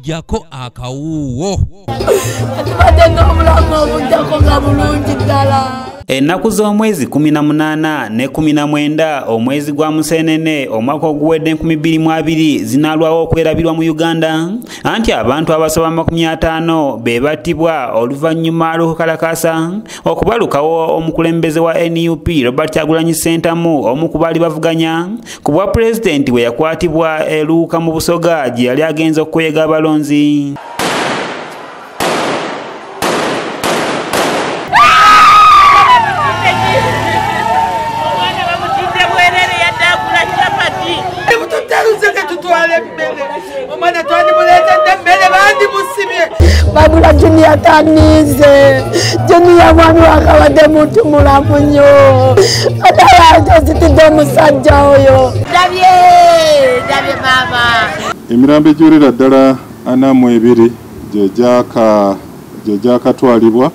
jako akawuwo ennaku z'omwezi 18 ne 19 omwezi gwa Musenene omwaka oguwedde 2020 zinaalwawo okwerabirwa mu Uganda anti abantu abasoba 50 be battibwa oluvannyuma lw'okukalakasa okubalukawo omukulembeze wa NUP Robert Kyagulanyi Ssentamu omu ku baali bavuganya ku bwa pulezidenti we yakwatibwa eruuka mu Busoga gye yali agenze okukwega abalonzi. Babula Junior tanize Junior mwami wakabadde muntu mulamu nnyo atala zitidde omusajja oyo dabye baba emirambo ejulira ddala 42 gye gyakatwalibwa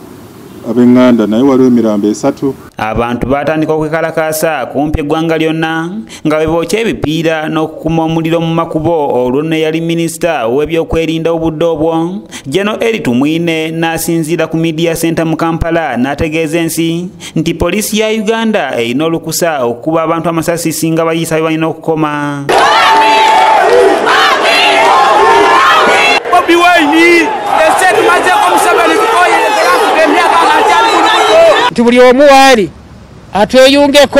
ab'enganda naye waliwo emirambo 3. Abantu batandika okwekalakasa kumpi eggwanga lyonna nga bwe bookya ebipiira n'okukuma omuliro mu makubo olwo ne yali minisita ow'ebyokwerinda obudde obwo General Eritu Mwine n'asinziira ku Media Center mu Kampala n'ategeeza ensi nti poliisi ya Uganda erina olukusa okukuba abantu amasasi singa bayisa bye balina okukoma. Bobi Wine tumaze omusabali buli omu waali atweyungeko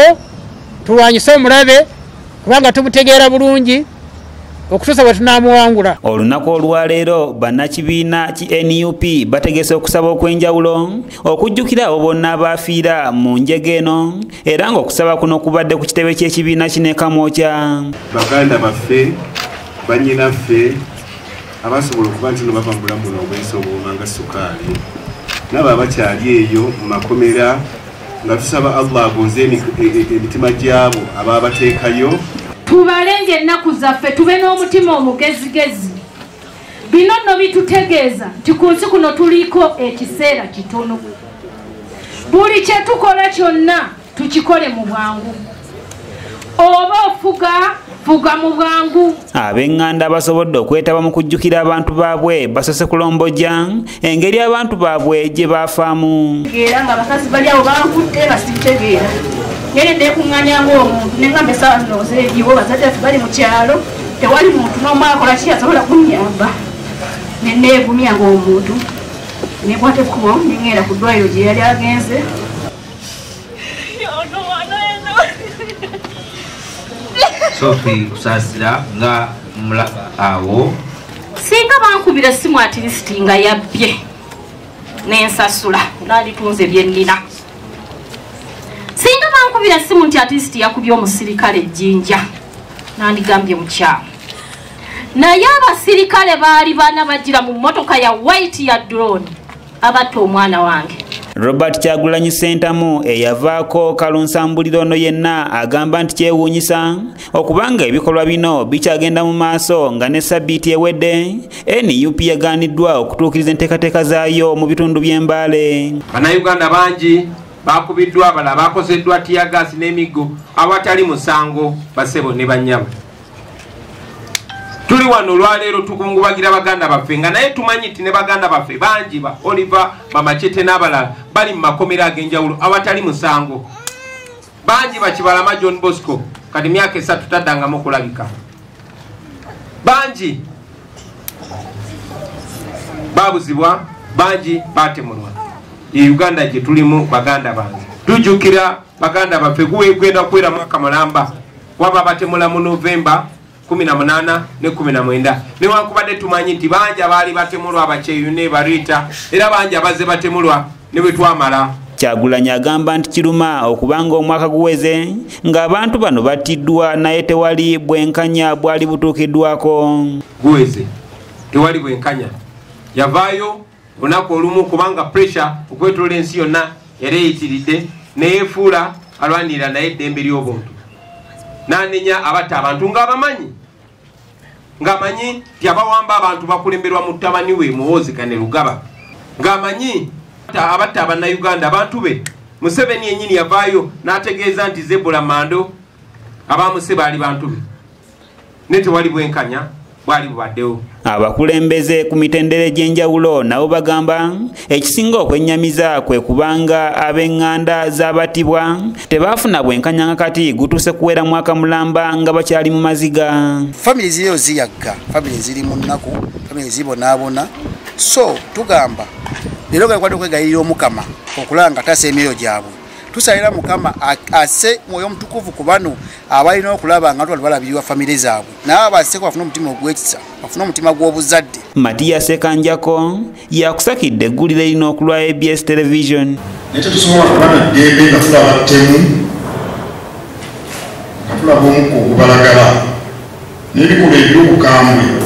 tulwanyise omulabe kubanga tumutegeera bulungi okutuusa bwe tunaamuwangula. Olunaku olwaleero bannakibiina ki NUP bategese okusaba okw'enjawulo okujjukira abo bonna abaafiira mu njega eno era ng'okusaba kuno kubadde ku kitebe ky'ekibiina kino e Kamwokya. Baganda baffe bannyinaffe abasobola okuba nti no bava mu bulamu buno obw'ensobola nga sukaali naba abakyali eyo mu makomera nga tusaba Allah agonze emitima gyabo ababateekayo. Tubalenge ennaku zaffe tube n'omutima omugezigezi. Bino nno bitutegeeza nti ku nsi kuno tuliko ekiseera kitono. Buli kye tukola kyonna tukikole mu bwangu. Oba ofuga fuga mu bwangu. Ab'enganda abasobodde okwetaba mu kujjukira abantu baabwe basose kulombojja engeri abantu baabwe gye baafaamu. Era nga bakazi bali awo bankutte basibitegeera. Ngeri ndekuŋŋanya ng'omuntu neŋŋambe essaawa zino zeegiwo bazadde baffe bali mu kyalo tewali muntu n'omu akola ki asobola kunnyamba. Ne neegumya ng'omuntu nekwata ekkubo neŋŋenda ku ddwaliro gye yali agenze. Sophie kusasira nga mula awo singa bankubira simu atirisiti nga yabbye n'ensasula nalitunze byennina. Singa bankubira simu nti atirisiti yakubye omusirikale ejjinja nandigambye bukyamu. Naye abasirikale baali bana bagira mu mmotoka ya white ya drone abatta omwana wange. Robert Kyagulanyi Ssentamu eyavaako kalunsambuliro ono yenna agamba nti kyewuunyisa okubanga ebikolwa bino bikyagenda mu maaso nga ne sabbiiti ewedde NUP yagaaniddwa okutuukiriza enteekateeka zaayo mu bitundu by'Embale. Bannayuganda bangi bakubiddwa abalala bakozeddwa tiyagaasi n'emiggo awatali musango basebo ne bannyabo. Tuli wano olwaleero tukungubagira baganda baffe nga naye tumanyi nti ne baganda baffe bangi ba Oliver Bamachete n'abalala bali mu makomera ag'enjawulo awatali musango. Bangi bakibalama John Bosco kati myaka 3 taddangamu okulabika. Bangi babuzibwa bangi batemulwa. Uganda gye tulimu baganda bangi tujjukira baganda baffe gwenda kuwera mwaka mulamba waba batemula mu November 18 ne 19 newankubadde tumanyi nti bangi abaali batemulwa abakyeyune barita era bangi abaze batemulwa ne bwe twamala. Kyagulanyi agamba nti kiruma okubanga omwaka guweze ng'abantu bano battiddwa naye tewali bwenkanya bwali butuukiddwako. Guweze tewali bwenkanya yavaayo lunaku olumu kubanga pressure okwetolola ensi yonna yali eyitiridde neyefuula alwanirira naye eddembe ly'obuntu n'anenya abatta abantu ng'amanyi nti abawamba abantu bakulemberwa mu ttabani we Muhoozi ne Lugaba ng'amanyi abatta Abannayuganda abantu be. Museveni yennyini yavaayo n'ategeeza nti Zebula Mando abamuse baali bantu be ne tewali bwenkanya bwali bubaddewo. abakulembeze ku mitendera egy'enjawulo nabo bagamba ekisinga okwennyamiza kwe kubanga ab'eŋŋanda z'abattibwa tebaafuna bwenkanya kati gutuuse kuwera mwaka mulamba nga bakyali mu maziga. Family ziriyo ziyagga, family ziri mu nnaku, family zibonaabona, so tugamba leero gakwata okwegayirira Omukama okulanga tasa emyoyo gyabwe. Tusalira Mukama ase mwoyo omutukuvu ku bano abalina okulaba nga balabirwa family zaabwe naabo baseko bafuna omutima ogwekisa, bafuna omutima gw'obuzadde. Matiya Sekanjako yakusakidde eggulire lino okulwa ABS Television. Nekyo tusobola kubana ddembe nga tulaba ttemu nga tulaba omuko ogubalagala n'ebikuba eby'obukambwe.